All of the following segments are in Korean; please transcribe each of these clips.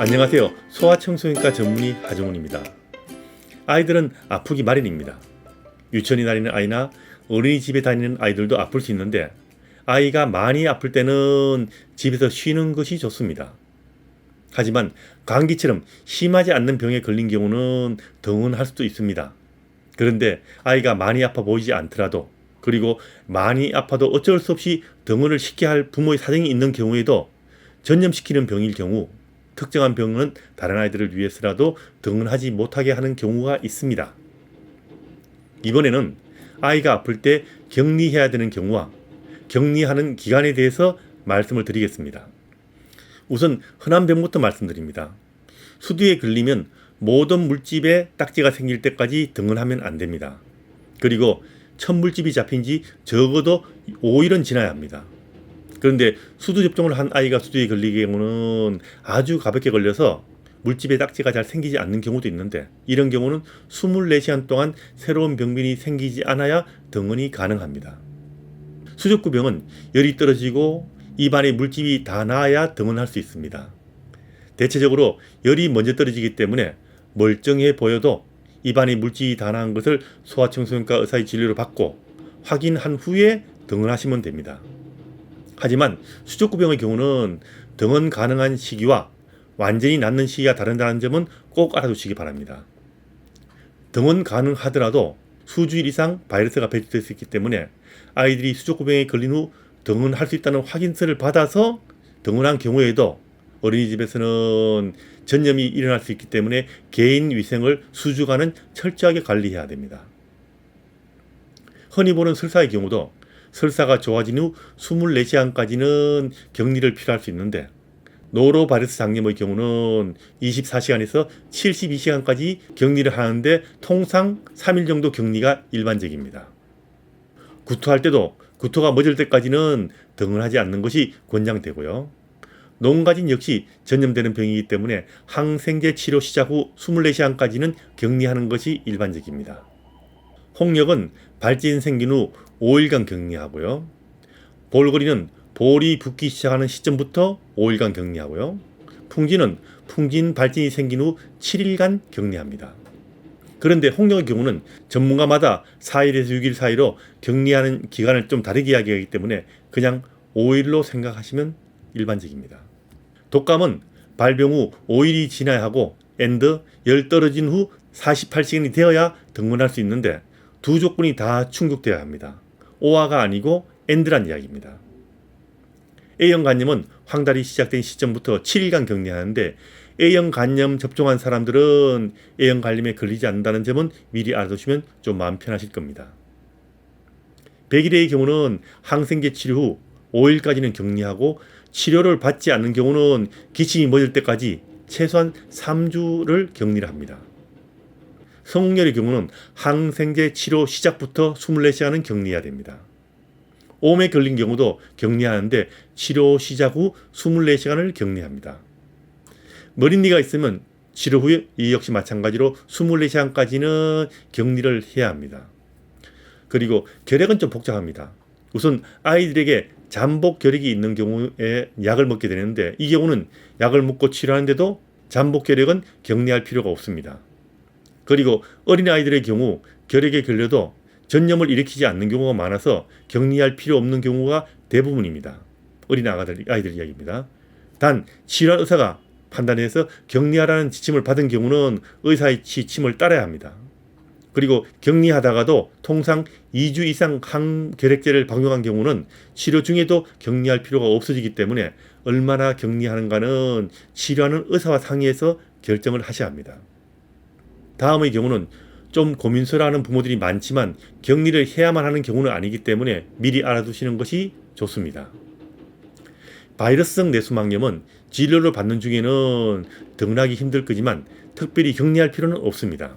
안녕하세요. 소아청소년과 전문의 하정훈입니다. 아이들은 아프기 마련입니다. 유치원에 다니는 아이나 어린이집에 다니는 아이들도 아플 수 있는데 아이가 많이 아플 때는 집에서 쉬는 것이 좋습니다. 하지만 감기처럼 심하지 않는 병에 걸린 경우는 등원할 수도 있습니다. 그런데 아이가 많이 아파 보이지 않더라도 그리고 많이 아파도 어쩔 수 없이 등원을 시켜야 할 부모의 사정이 있는 경우에도 전염시키는 병일 경우 특정한 병은 다른 아이들을 위해서라도 등원하지 못하게 하는 경우가 있습니다. 이번에는 아이가 아플 때 격리해야 되는 경우와 격리하는 기간에 대해서 말씀을 드리겠습니다. 우선 흔한 병부터 말씀드립니다. 수두에 걸리면 모든 물집에 딱지가 생길 때까지 등원하면 안 됩니다. 그리고 첫 물집이 잡힌 지 적어도 5일은 지나야 합니다. 그런데 수두 접종을 한 아이가 수두에 걸리는 경우는 아주 가볍게 걸려서 물집에 딱지가 잘 생기지 않는 경우도 있는데 이런 경우는 24시간 동안 새로운 병변이 생기지 않아야 등원이 가능합니다. 수족구병은 열이 떨어지고 입안에 물집이 다 나아야 등원할 수 있습니다. 대체적으로 열이 먼저 떨어지기 때문에 멀쩡해 보여도 입안에 물집이 다 나은 것을 소아청소년과 의사의 진료를 받고 확인한 후에 등원하시면 됩니다. 하지만 수족구병의 경우는 등원 가능한 시기와 완전히 낫는 시기가 다르다는 점은 꼭 알아두시기 바랍니다. 등원 가능하더라도 수주일 이상 바이러스가 배출될 수 있기 때문에 아이들이 수족구병에 걸린 후 등원할 수 있다는 확인서를 받아서 등원한 경우에도 어린이집에서는 전염이 일어날 수 있기 때문에 개인 위생을 수주간은 철저하게 관리해야 됩니다. 흔히 보는 설사의 경우도 설사가 좋아진 후 24시간까지는 격리를 필요할 수 있는데 노로바이러스 장염의 경우는 24시간에서 72시간까지 격리를 하는데 통상 3일 정도 격리가 일반적입니다. 구토할 때도 구토가 멎을 때까지는 등원하지 않는 것이 권장되고요. 농가진 역시 전염되는 병이기 때문에 항생제 치료 시작 후 24시간까지는 격리하는 것이 일반적입니다. 홍역은 발진 생긴 후 5일간 격리하고요. 볼거리는 볼이 붓기 시작하는 시점부터 5일간 격리하고요. 풍진은 풍진 발진이 생긴 후 7일간 격리합니다. 그런데 홍역의 경우는 전문가마다 4일에서 6일 사이로 격리하는 기간을 좀 다르게 이야기하기 때문에 그냥 5일로 생각하시면 일반적입니다. 독감은 발병 후 5일이 지나야 하고 앤드 열 떨어진 후 48시간이 되어야 등원할 수 있는데 두 조건이 다 충족되어야 합니다. 오화가 아니고 앤드란 이야기입니다. A형 간염은 황달이 시작된 시점부터 7일간 격리하는데 A형 간염 접종한 사람들은 A형 간염에 걸리지 않는다는 점은 미리 알아두시면 좀 마음 편하실 겁니다. 백일의 경우는 항생제 치료 후 5일까지는 격리하고 치료를 받지 않는 경우는 기침이 멎을 때까지 최소한 3주를 격리를 합니다. 성홍열의 경우는 항생제 치료 시작부터 24시간은 격리해야 됩니다. 오음에 걸린 경우도 격리하는데 치료 시작 후 24시간을 격리합니다. 머린니가 있으면 치료 후에 이 역시 마찬가지로 24시간까지는 격리를 해야 합니다. 그리고 결핵은 좀 복잡합니다. 우선 아이들에게 잠복 결핵이 있는 경우에 약을 먹게 되는데 이 경우는 약을 먹고 치료하는데도 잠복 결핵은 격리할 필요가 없습니다. 그리고 어린아이들의 경우 결핵에 걸려도 전염을 일으키지 않는 경우가 많아서 격리할 필요 없는 경우가 대부분입니다. 어린아이들 이야기입니다. 단 치료한 의사가 판단해서 격리하라는 지침을 받은 경우는 의사의 지침을 따라야 합니다. 그리고 격리하다가도 통상 2주 이상 항결핵제를 복용한 경우는 치료 중에도 격리할 필요가 없어지기 때문에 얼마나 격리하는가는 치료하는 의사와 상의해서 결정을 하셔야 합니다. 다음의 경우는 좀 고민스러워하는 부모들이 많지만 격리를 해야만 하는 경우는 아니기 때문에 미리 알아두시는 것이 좋습니다. 바이러스성 뇌수막염은 진료를 받는 중에는 등원하기 힘들 거지만 특별히 격리할 필요는 없습니다.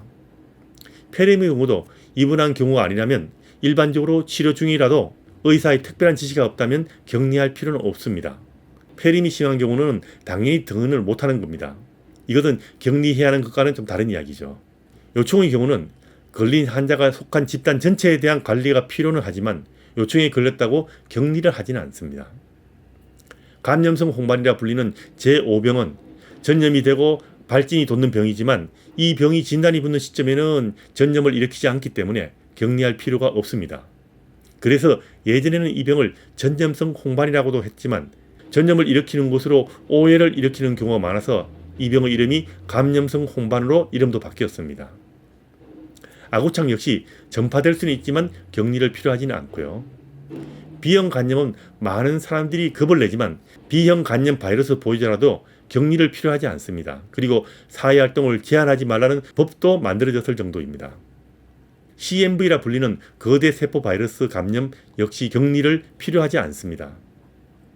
폐렴의 경우도 입원한 경우가 아니라면 일반적으로 치료 중이라도 의사의 특별한 지시가 없다면 격리할 필요는 없습니다. 폐렴이 심한 경우는 당연히 등원을 못하는 겁니다. 이것은 격리해야 하는 것과는 좀 다른 이야기죠. 요충의 경우는 걸린 환자가 속한 집단 전체에 대한 관리가 필요는 하지만 요충에 걸렸다고 격리를 하지는 않습니다. 감염성 홍반이라 불리는 제5병은 전염이 되고 발진이 돋는 병이지만 이 병이 진단이 붙는 시점에는 전염을 일으키지 않기 때문에 격리할 필요가 없습니다. 그래서 예전에는 이 병을 전염성 홍반이라고도 했지만 전염을 일으키는 곳으로 오해를 일으키는 경우가 많아서 이 병의 이름이 감염성 홍반으로 이름도 바뀌었습니다. 아구창 역시 전파될 수는 있지만 격리를 필요하지는 않고요. B형 간염은 많은 사람들이 겁을 내지만 B형 간염 바이러스 보유자라도 격리를 필요하지 않습니다. 그리고 사회활동을 제한하지 말라는 법도 만들어졌을 정도입니다. CMV라 불리는 거대 세포 바이러스 감염 역시 격리를 필요하지 않습니다.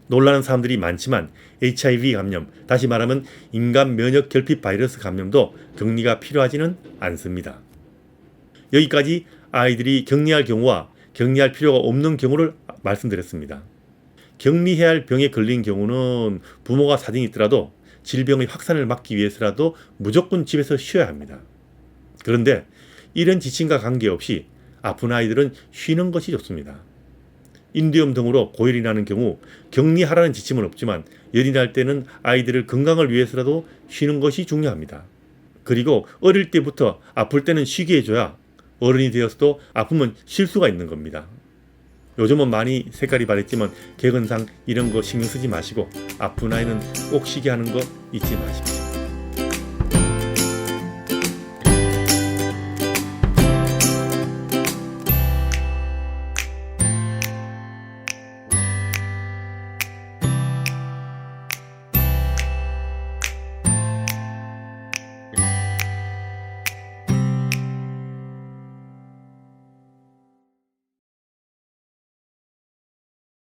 놀라는 사람들이 많지만 HIV 감염, 다시 말하면 인간 면역 결핍 바이러스 감염도 격리가 필요하지는 않습니다. 여기까지 아이들이 격리할 경우와 격리할 필요가 없는 경우를 말씀드렸습니다. 격리해야 할 병에 걸린 경우는 부모가 사정이 있더라도 질병의 확산을 막기 위해서라도 무조건 집에서 쉬어야 합니다. 그런데 이런 지침과 관계없이 아픈 아이들은 쉬는 것이 좋습니다. 인두염 등으로 고열이 나는 경우 격리하라는 지침은 없지만 열이 날 때는 아이들의 건강을 위해서라도 쉬는 것이 중요합니다. 그리고 어릴 때부터 아플 때는 쉬게 해줘야 어른이 되어서도 아프면 쉴 수가 있는 겁니다. 요즘은 많이 색깔이 바랬지만 개근상 이런 거 신경 쓰지 마시고 아픈 아이는 꼭 쉬게 하는 거 잊지 마십시오.